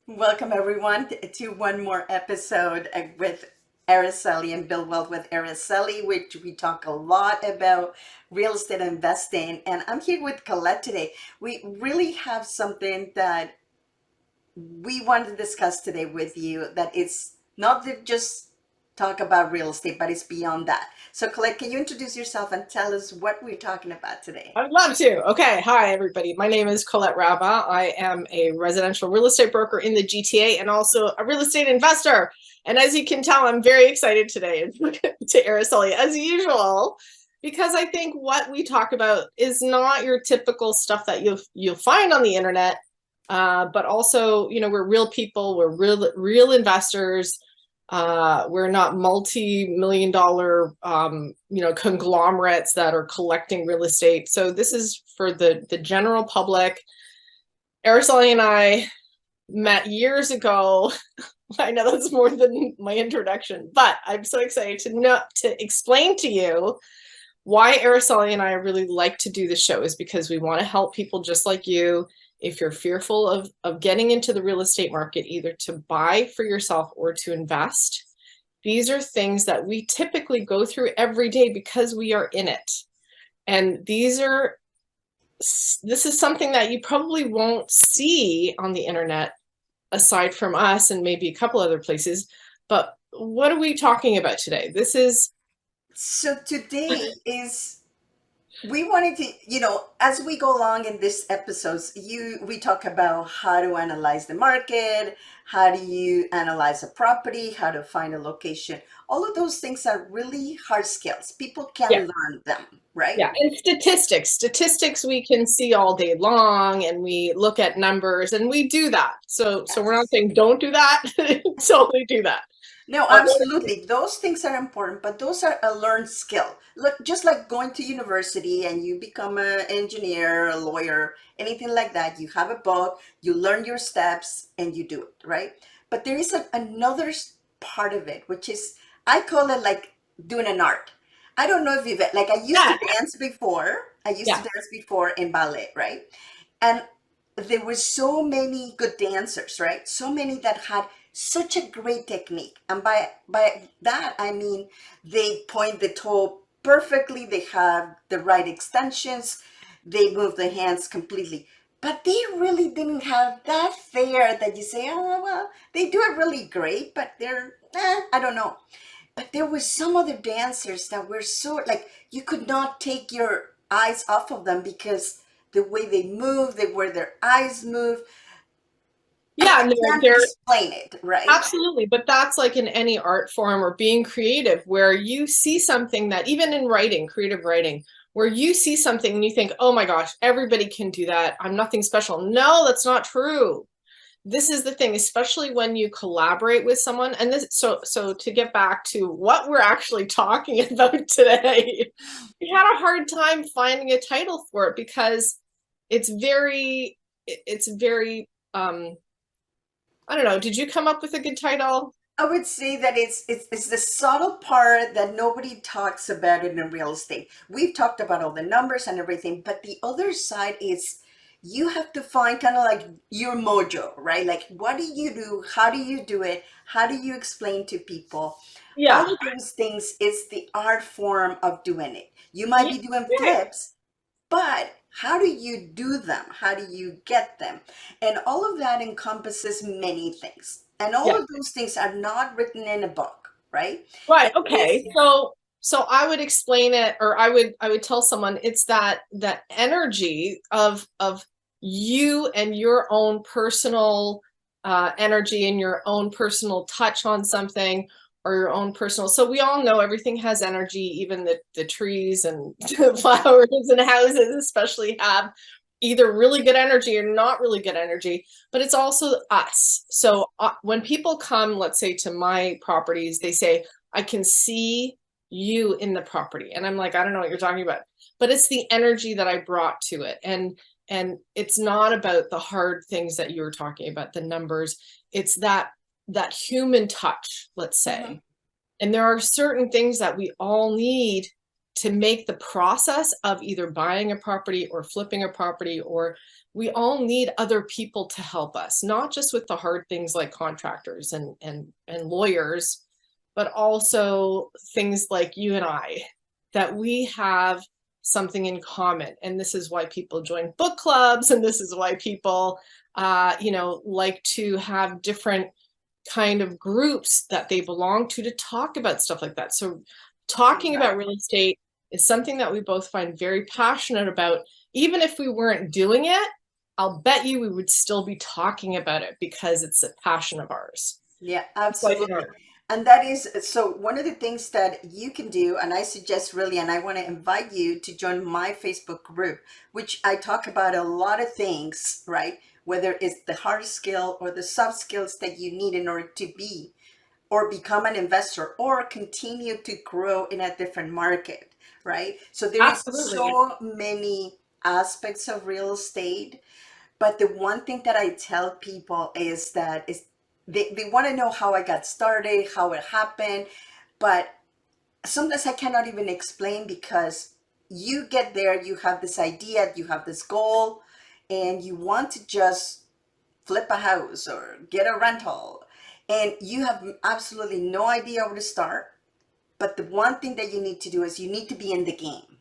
Welcome everyone to one more episode with Araceli and Build Wealth with Araceli, which we talk a lot about real estate investing. And I'm here with Colette today. We really have something that we want to discuss today with you that it's not to just talk about real estate, but it's beyond that. So Colette, can you introduce yourself and tell us what we're talking about today? I'd love to. Okay. Hi, everybody. My name is Colette Rabba. I am a residential real estate broker in the GTA and also a real estate investor. And as you can tell, I'm very excited today to Araceli, as usual, because I think what we talk about is not your typical stuff that you'll find on the internet, but also, we're real people, we're real investors. We're not multi-million dollar, conglomerates that are collecting real estate. So this is for the general public. Araceli and I met years ago. I know that's more than my introduction, but I'm so excited to explain to you why Araceli and I really like to do the show is because we want to help people just like you. If you're fearful of getting into the real estate market, either to buy for yourself or to invest, these are things that we typically go through every day because we are in it. And this is something that you probably won't see on the internet aside from us and maybe a couple other places. But what are we talking about today? This is So today is we wanted to, as we go along in this episodes, we talk about how to analyze the market, how do you analyze a property, how to find a location. All of those things are really hard skills. People can yeah. learn them, right? Yeah, and statistics we can see all day long, and we look at numbers, and we do that. So we're not Yes. saying don't do that. Totally do that. No, But absolutely. Those things are important, but those are a learned skill. Look, just like going to university and you become an engineer, a lawyer, anything like that, you have a book, you learn your steps, and you do it, right? But there is another part of it, which is, I call it like doing an art. I don't know if you've, like, I used to yeah, dance before. I used to yeah, dance before in ballet, right? And there were so many good dancers, right? So many that had such a great technique. And by that I mean they point the toe perfectly, they have the right extensions, they move the hands completely. But they really didn't have that flair that you say, oh well, they do it really great, but they're I don't know. But there were some other dancers that were so like you could not take your eyes off of them because the way they move, the way their eyes move, I yeah. And can't they're explain it, right? absolutely, but that's like in any art form or being creative, where you see something that even in writing, creative writing, where you see something and you think, oh my gosh, everybody can do that. I'm nothing special. No, that's not true. This is the thing, especially when you collaborate with someone. And this, so to get back to what we're actually talking about today, we had a hard time finding a title for it because it's very I don't know. Did you come up with a good title? I would say that it's the subtle part that nobody talks about it in real estate. We've talked about all the numbers and everything, but the other side is you have to find kind of like your mojo, right? Like what do you do? How do you do it? How do you explain to people? Yeah. All of those things is the art form of doing it. You might Yeah. be doing Yeah. flips, but how do you do them? How do you get them? And all of that encompasses many things. And all Yeah. of those things are not written in a book, right? Right. It is, Okay. So I would explain it, or I would tell someone it's that energy of you and your own personal energy and your own personal touch on something or your own personal. So we all know everything has energy, even the trees and flowers and houses especially have either really good energy or not really good energy, but it's also us. So when people come, let's say to my properties, they say, I can see you in the property. And I'm like, I don't know what you're talking about. But it's the energy that I brought to it. And it's not about the hard things that you were talking about, the numbers. It's that human touch, let's mhm. say. And there are certain things that we all need to make the process of either buying a property or flipping a property, or we all need other people to help us, not just with the hard things like contractors and lawyers, but also things like you and I, that we have something in common. And this is why people join book clubs, and this is why people like to have different kind of groups that they belong to talk about stuff like that. So talking about real estate is something that we both find very passionate about. Even if we weren't doing it, I'll bet you we would still be talking about it because it's a passion of ours. Yeah, Like, absolutely. And that is so one of the things that you can do, and I suggest really, and I want to invite you to join my Facebook group, which I talk about a lot of things, right? Whether it's the hard skill or the soft skills that you need in order to be or become an investor or continue to grow in a different market, right? So there is absolutely. so many aspects of real estate. But the one thing that I tell people is that is they want to know how I got started, how it happened, but sometimes I cannot even explain because you get there, you have this idea, you have this goal, and you want to just flip a house or get a rental, and you have absolutely no idea where to start. But the one thing that you need to do is you need to be in the game.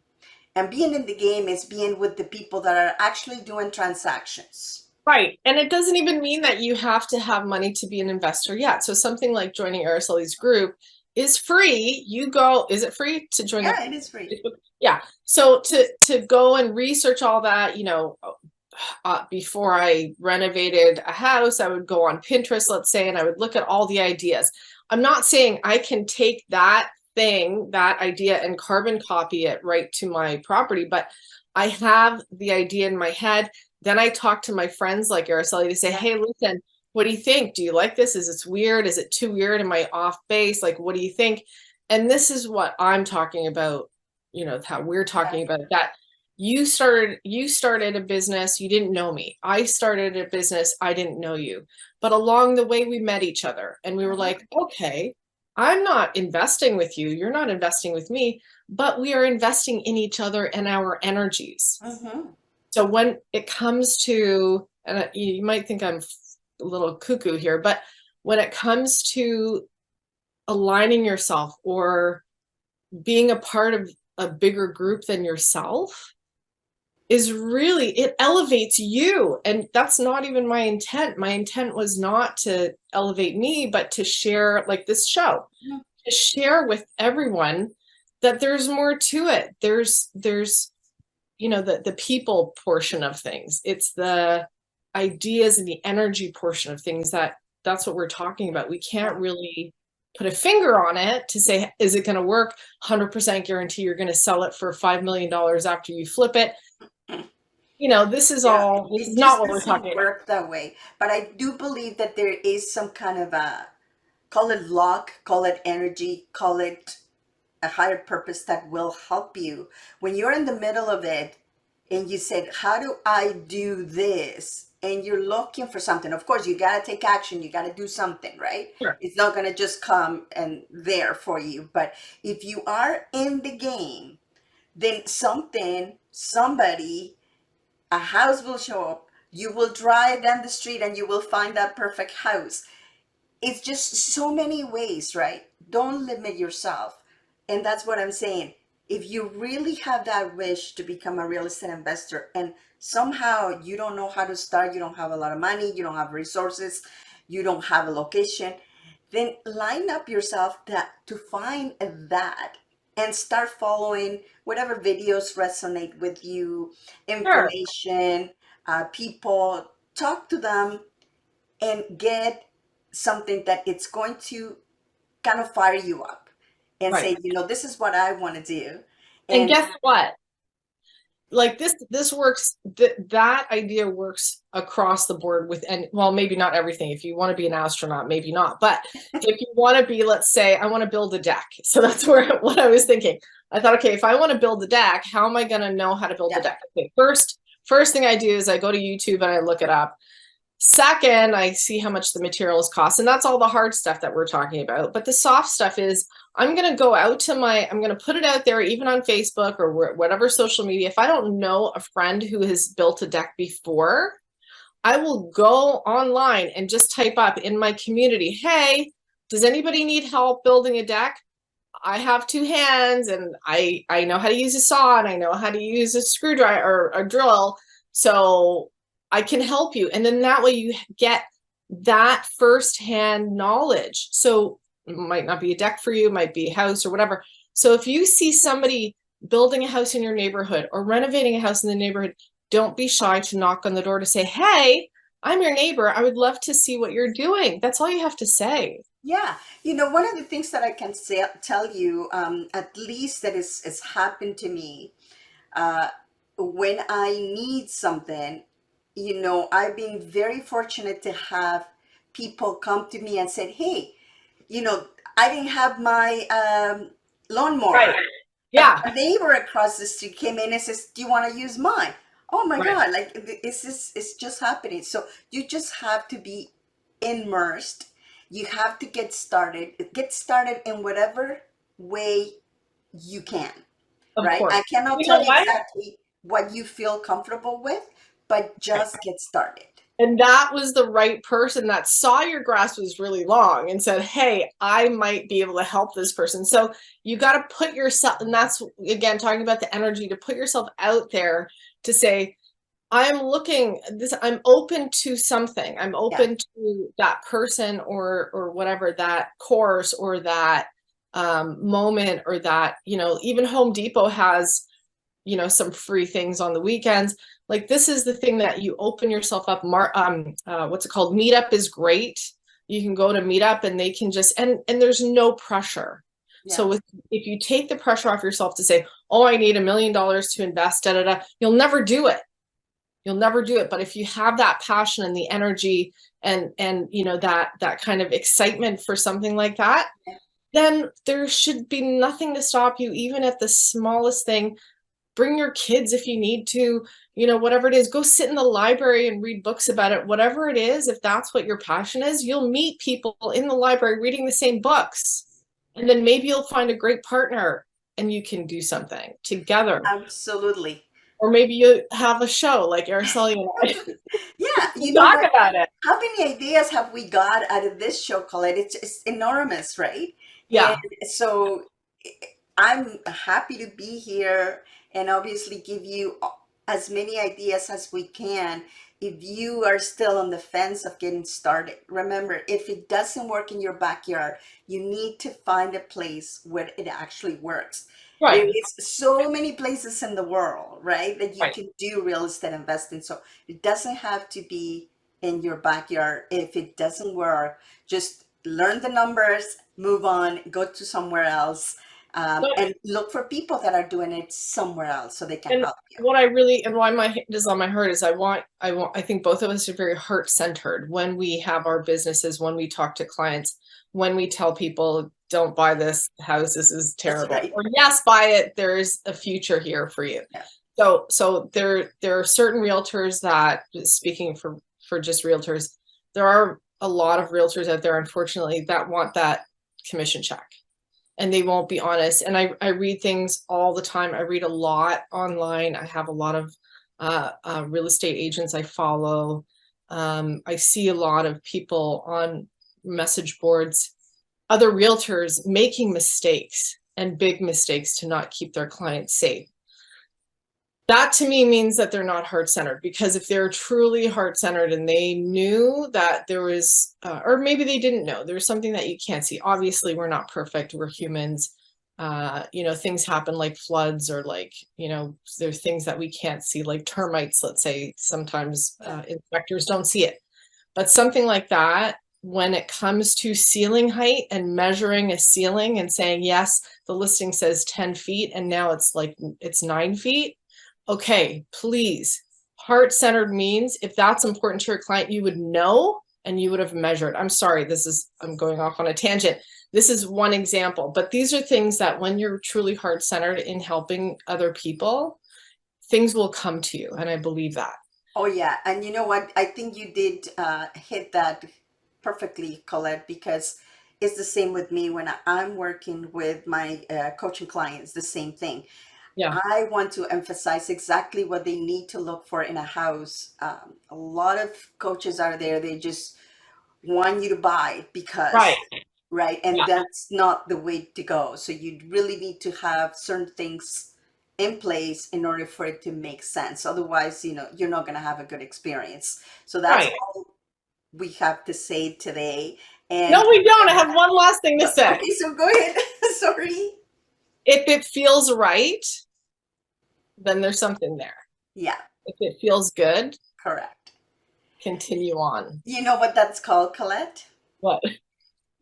And being in the game is being with the people that are actually doing transactions. Right. And it doesn't even mean that you have to have money to be an investor yet. So something like joining Araceli's group is free. You go, is it free to join? Yeah, it is free. Yeah. So to go and research all that, before I renovated a house, I would go on Pinterest, let's say, and I would look at all the ideas. I'm not saying I can take that thing, that idea, and carbon copy it right to my property, but I have the idea in my head. Then I talk to my friends like Araceli to say, hey, listen, what do you think? Do you like this? Is it weird? Is it too weird? Am I off base? Like, what do you think? And this is what I'm talking about, how we're talking about it, that you started a business, you didn't know me. I started a business, I didn't know you. But along the way, we met each other and we were like, okay, I'm not investing with you. You're not investing with me, but we are investing in each other and our energies. So when it comes to, and you might think I'm a little cuckoo here, but when it comes to aligning yourself or being a part of a bigger group than yourself, is really, it elevates you. And that's not even my intent. My intent was not to elevate me, but to share, like this show, to share with everyone that there's more to it. There's the people portion of things. It's the ideas and the energy portion of things that's what we're talking about. We can't really put a finger on it to say, is it going to work? 100% guarantee you're going to sell it for $5 million after you flip it. This is this is not what we're talking about. Work that way. But I do believe that there is some kind of call it luck, call it energy, call it a higher purpose that will help you when you're in the middle of it and you said, how do I do this? And you're looking for something. Of course, you got to take action. You got to do something, right? Sure. It's not going to just come and there for you. But if you are in the game, then somebody, a house will show up. You will drive down the street and you will find that perfect house. It's just so many ways, right? Don't limit yourself. And that's what I'm saying. If you really have that wish to become a real estate investor and somehow you don't know how to start, you don't have a lot of money, you don't have resources, you don't have a location, then line up yourself to find that and start following whatever videos resonate with you, information, people, talk to them and get something that it's going to kind of fire you up and say, this is what I want to do. And guess what? Like this works, that idea works across the board with, and well, maybe not everything. If you want to be an astronaut, maybe not. But if you want to be, let's say, I want to build a deck. So that's what I was thinking. I thought, okay, if I want to build a deck, how am I going to know how to build a deck? Okay, first thing I do is I go to YouTube and I look it up. Second, I see how much the materials cost, and that's all the hard stuff that we're talking about. But the soft stuff is I'm going to go out to I'm going to put it out there, even on Facebook or whatever social media. If I don't know a friend who has built a deck before, I will go online and just type up in my community, hey, does anybody need help building a deck? I have two hands and I know how to use a saw and I know how to use a screwdriver or a drill. So I can help you. And then that way you get that firsthand knowledge. So it might not be a deck for you, it might be a house or whatever. So if you see somebody building a house in your neighborhood or renovating a house in the neighborhood, don't be shy to knock on the door to say, hey, I'm your neighbor. I would love to see what you're doing. That's all you have to say. Yeah, one of the things that I can tell you, at least that is happened to me, uh, when I need something, I've been very fortunate to have people come to me and said, hey, you know, I didn't have my Right. lawnmower, but Yeah. a neighbor across the street came in and says, do you want to use mine? Oh my Right. God, like it's just happening. So you just have to be immersed. You have to get started in whatever way you can, Of right? course. I cannot You tell know you what? exactly what you feel comfortable with, but just get started. And that was the right person that saw your grass was really long and said, hey, I might be able to help this person. So you got to put yourself, and that's again talking about the energy, to put yourself out there to say, I'm looking this, I'm open to something. I'm Yeah, open to that person or whatever, that course or that moment, or that, even Home Depot has, some free things on the weekends. Like, this is the thing that you open yourself up. What's it called? Meetup is great. You can go to Meetup and they can just, and there's no pressure. yeah. So if you take the pressure off yourself to say, oh, I need $1 million to invest, you'll never do it. You'll never do it. But if you have that passion and the energy and that kind of excitement for something like that, Yeah. then there should be nothing to stop you, even at the smallest thing. Bring your kids if you need to, whatever it is, go sit in the library and read books about it. Whatever it is, if that's what your passion is, you'll meet people in the library reading the same books. And then maybe you'll find a great partner and you can do something together. Absolutely. Or maybe you have a show like Araceli and I. Yeah, We talk about it. how many ideas have we got out of this show, Colette? It's enormous, right? And Yeah. so I'm happy to be here and obviously give you as many ideas as we can. If you are still on the fence of getting started, remember, if it doesn't work in your backyard, you need to find a place where it actually works. There Right. is so many places in the world, right, that you Right. can do real estate investing. So it doesn't have to be in your backyard. If it doesn't work, just learn the numbers, move on, go to somewhere else, and look for people that are doing it somewhere else so they can And help you. what I really, and why my hand is on my heart is I think both of us are very heart centered when we have our businesses, when we talk to clients, when we tell people, don't buy this house, this is That's terrible, right. or yes, buy it, there's a future here for you. Yeah. So there are certain realtors that, speaking for just realtors, there are a lot of realtors out there, unfortunately, that want that commission check and they won't be honest. And I read things all the time. I read a lot online. I have a lot of real estate agents I follow. I see a lot of people on message boards, other realtors making mistakes and big mistakes to not keep their clients safe. That to me means that they're not heart-centered, because if they're truly heart-centered and they knew that there was or maybe they didn't know, there's something that you can't see. Obviously we're not perfect, we're humans. Things happen, like floods, or like, there's things that we can't see, like termites, let's say. Sometimes inspectors don't see it, but something like that, when it comes to ceiling height and measuring a ceiling and saying, yes, the listing says 10 feet and now it's 9 feet. Okay, please. Heart-centered means if that's important to your client, you would know and you would have measured. I'm sorry, I'm going off on a tangent. This is one example, but these are things that when you're truly heart-centered in helping other people, things will come to you. And I believe that. Oh yeah, and you know what? I think you did hit that perfectly, Colette, because it's the same with me when I'm working with my coaching clients. The same thing. Yeah. I want to emphasize exactly what they need to look for in a house. A lot of coaches are there; they just want you to buy Right. because, right? And Yeah. that's not the way to go. So you really need to have certain things in place in order for it to make sense. Otherwise, you're not going to have a good experience. So that's Right. all we have to say today. And No, we don't. I have one last thing to say. okay, so go ahead. Sorry. If it feels right, then there's something there. Yeah, If it feels good, correct. continue on. You know what that's called, Colette? What?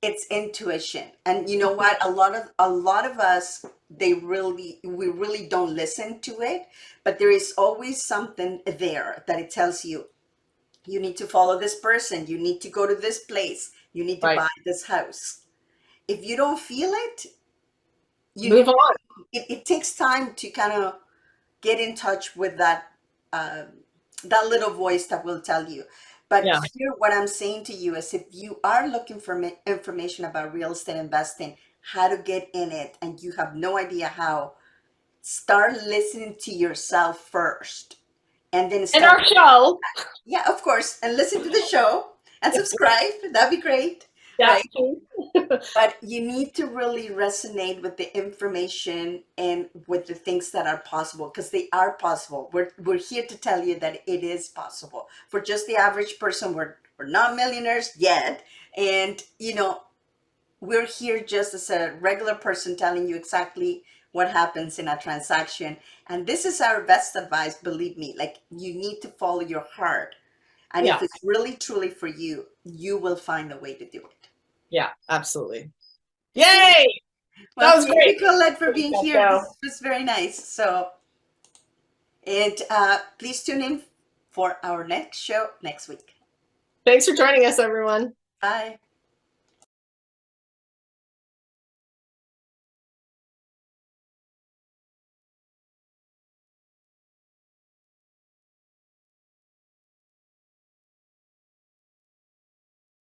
It's intuition. And you know what, a lot of us, we really don't listen to it, but there is always something there that it tells you, you need to follow this person, you need to go to this place, you need to Right. buy this house. If you don't feel it, Move on. it takes time to kind of get in touch with uh, that little voice that will tell you. But Yeah. here, what I'm saying to you is, if you are looking for information about real estate investing, how to get in it, and you have no idea how, start listening to yourself first, and then And start. our show. Yeah, of course, and listen to the show and subscribe. That'd be great, Yeah. right? But you need to really resonate with the information and with the things that are possible, because they are possible. We're here to tell you that it is possible for just the average person. We're not millionaires yet, and we're here just as a regular person telling you exactly what happens in a transaction. And this is our best advice. Believe me, like, you need to follow your heart, and Yeah. if it's really truly for you, you will find a way to do it. Yeah. Absolutely. Yay! Well, That was thank great. you, Colette, for Great being here. show. This was very nice. So, and please tune in for our next show next week. Thanks for joining us, everyone. Bye.